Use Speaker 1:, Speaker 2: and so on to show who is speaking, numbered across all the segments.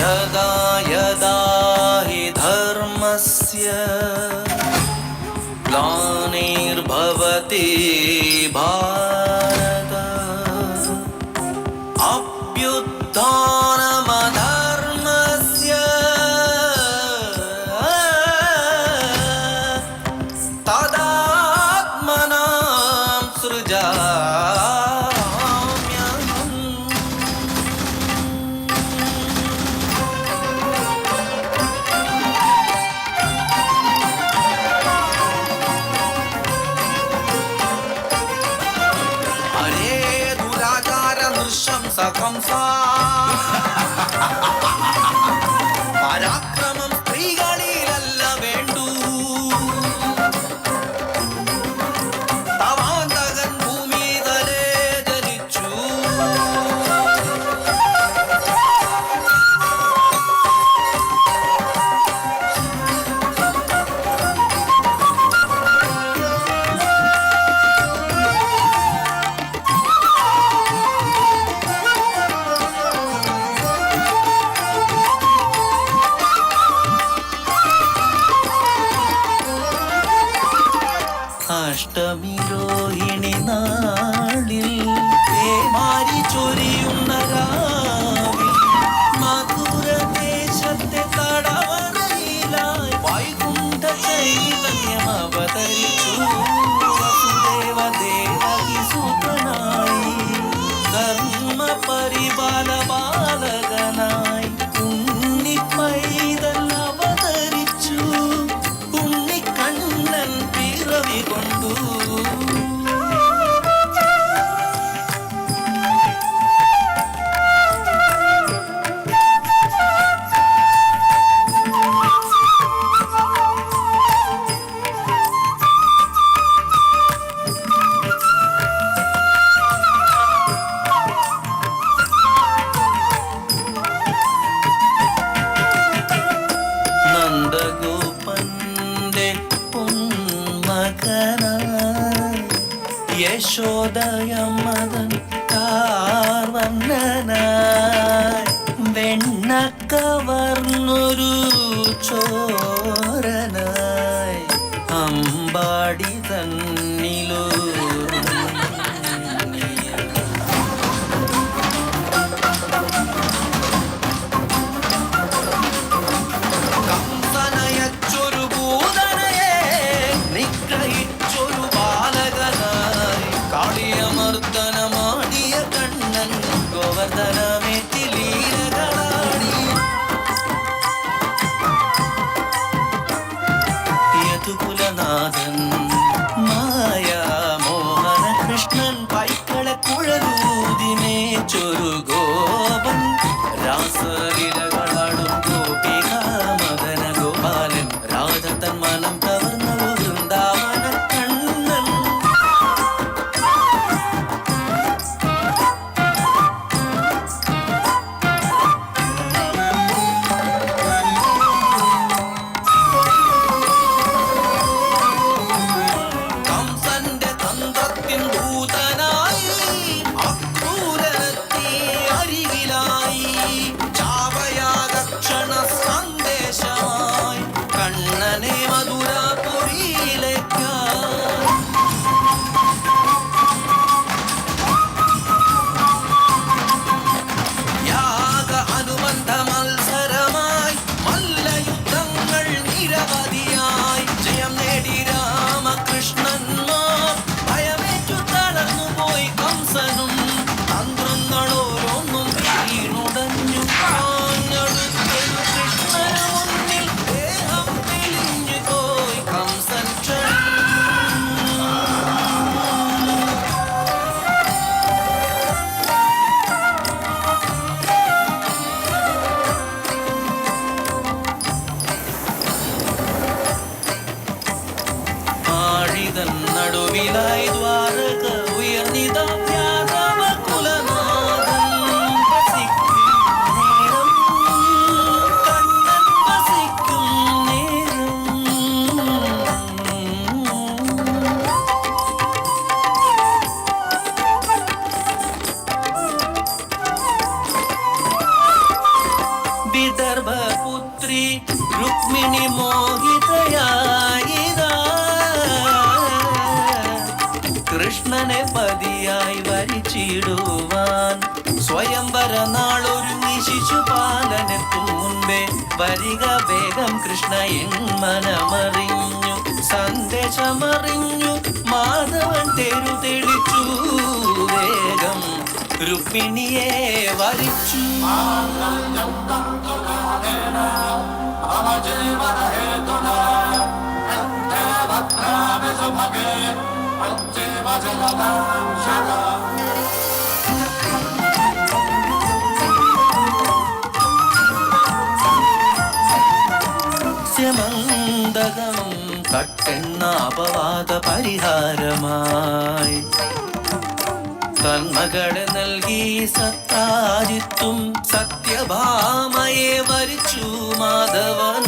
Speaker 1: यदा यदा हि धर्मस्य ग्लानिर्भवति भारत अभ्युत्थानमधर्मस्य तदात्मनां सृजाम्यहम्. अरे दुराचार नृशंसकंसा പരാക്രമം സ്ത്രീകളിലല്ല വേണ്ടൂ. തവാന്തകൻ ഭൂമിതലേ ജനിച്ചു. അഷ്ടമി രോഹിണി നാളിൽ തേമാരി ചൊരിയുന്ന രാവിൽ മധുരദേശത്തെ തടവറയിലായി വൈകുണ്ഠ ചൈതന്യം അവതരിച്ചു. വസുദേവ ദേവകി സുതനായി ധർമ്മ പരിപാല ബാലകനായി ഉണ്ണിപ്പൈതൽ അവതരിച്ചു. ഉണ്ണിക്കണ്ണൻ പിറവി കൊണ്ടു. നന്ദഗോപന്റെ പൊന്മകനായി യശോദയമതൻ കാർവണ്ണനായി വെണ്ണക്കവർന്നൊരു ചോരനായി അമ്പാടി തന്നിലോ കംസനയച്ചൊരു ഭൂതനയെ നിഗ്രഹിച്ചൊരു ബാലകനായി കാളിയമർദ്ദനമാടിയ കണ്ണൻ ഗോവർദ്ധനമേറ്റി ലീലകളാടി. യദുകുലനാഥൻ മായാമോഹന കൃഷ്ണൻ പൈക്കളെ കുഴലൂതിനേച്ചൊരു ഗോപൻ രാസലീലകളാടും ഗോപിക മദന ഗോപാലൻ രാധതൻ മനം കവർന്ന വൃന്ദാവന കണ്ണൻ. കംസന്റെ തന്ത്രത്തിൻ ഭൂതനായി അക്രൂരനെത്തി രുക്മിണി മോഹിതയായിതാ കൃഷ്ണനെ പതിയായി വരിച്ചിടുവാൻ സ്വയംവര നാളൊരുങ്ങി ശിശുപാലനെത്തും മുൻപേ വരിക വേഗം കൃഷ്ണ എൻ മനമറിഞ്ഞു സന്ദേശമറിഞ്ഞു മാധവൻ തെരു തെളിച്ചു വേഗം രുക്മിണിയെ വരിച്ചു മന്ദകം തട്ടെന്ന അപവാദ പരിഹാരമായി തന്മകളെ നൽകി സത്താജിത്തും സത്യഭാമയെ വരിച്ചു മാധവൻ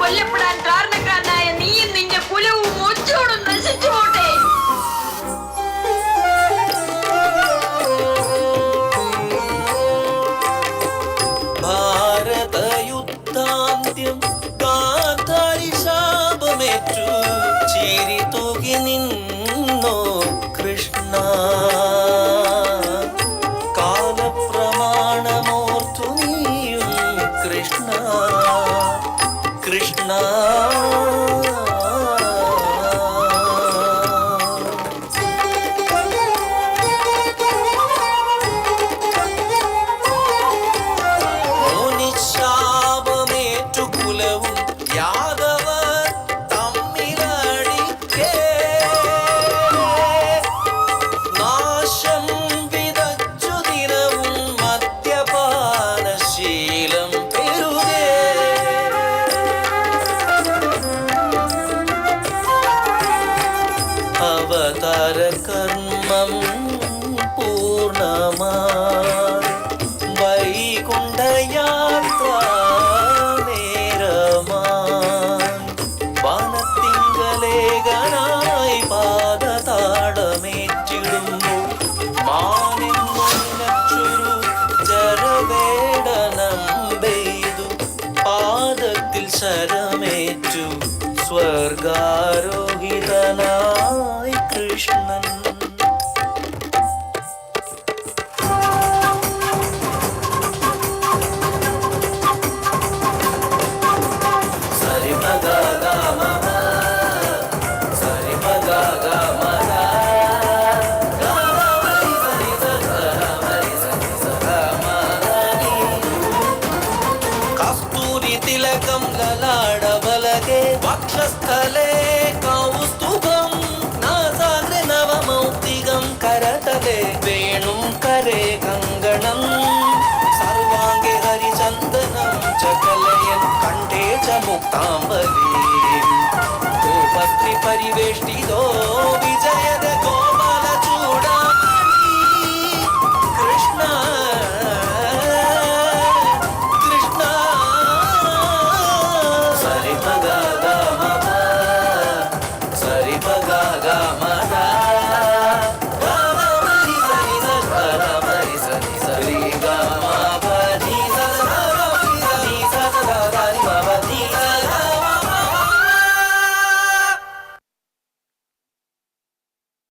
Speaker 2: കൊല്ലപ്പെടാൻ കാരണക്കാരനായ നീയും നിന്റെ കുലവും ഒച്ചോടും നശിച്ചു പോട്ടെ.
Speaker 1: ഭാരതയുദ്ധാന്ത്യം ഗാന്ധാരി ശാപമേറ്റു ചിരി തൂകി നിന്നോ കൃഷ്ണ കാലപ്രമാണമോർത്തു നീയും കൃഷ്ണ കൃഷ്ണ മുനിശാപമേറ്റു കുലവും യാദവർ തമ്മിലടിക്കേ നാശം വിതച്ചു ദിനവും മദ്യപാനശീലം അവതാര കർമ്മം പൂർണ്ണമായി വൈകുണ്ഠയാത്ര നേരമായി വനത്തിങ്കലേഖനായി പാദതാളമേറ്റിടുമ്പോൾ മാനിന്നൊരു ജരവേടനം പെയ്തു പാദത്തിൽ ശരമേറ്റു സ്വർഗാരോഹിതനായി കൃഷ്ണൻ സരി മഗ ഗ മ സരി മഗ ഗ മ ഗ മരി സരി സ മരി സരി സ മ കസ്തൂരി തിലകം ലലാടബലകേ വക്ഷസ്ഥലേ കൗസ്തുഭം നാസാഗ്രെ നവമൗക്തികം കരതലേ വേണും കരേ കങ്കണം സർവാംഗേ ഹരിചന്ദനം ചകലയൻ കണ്ഠേ ച മുക്താംബരീം ഗോപത്രി പരിവേഷ്ടിതോ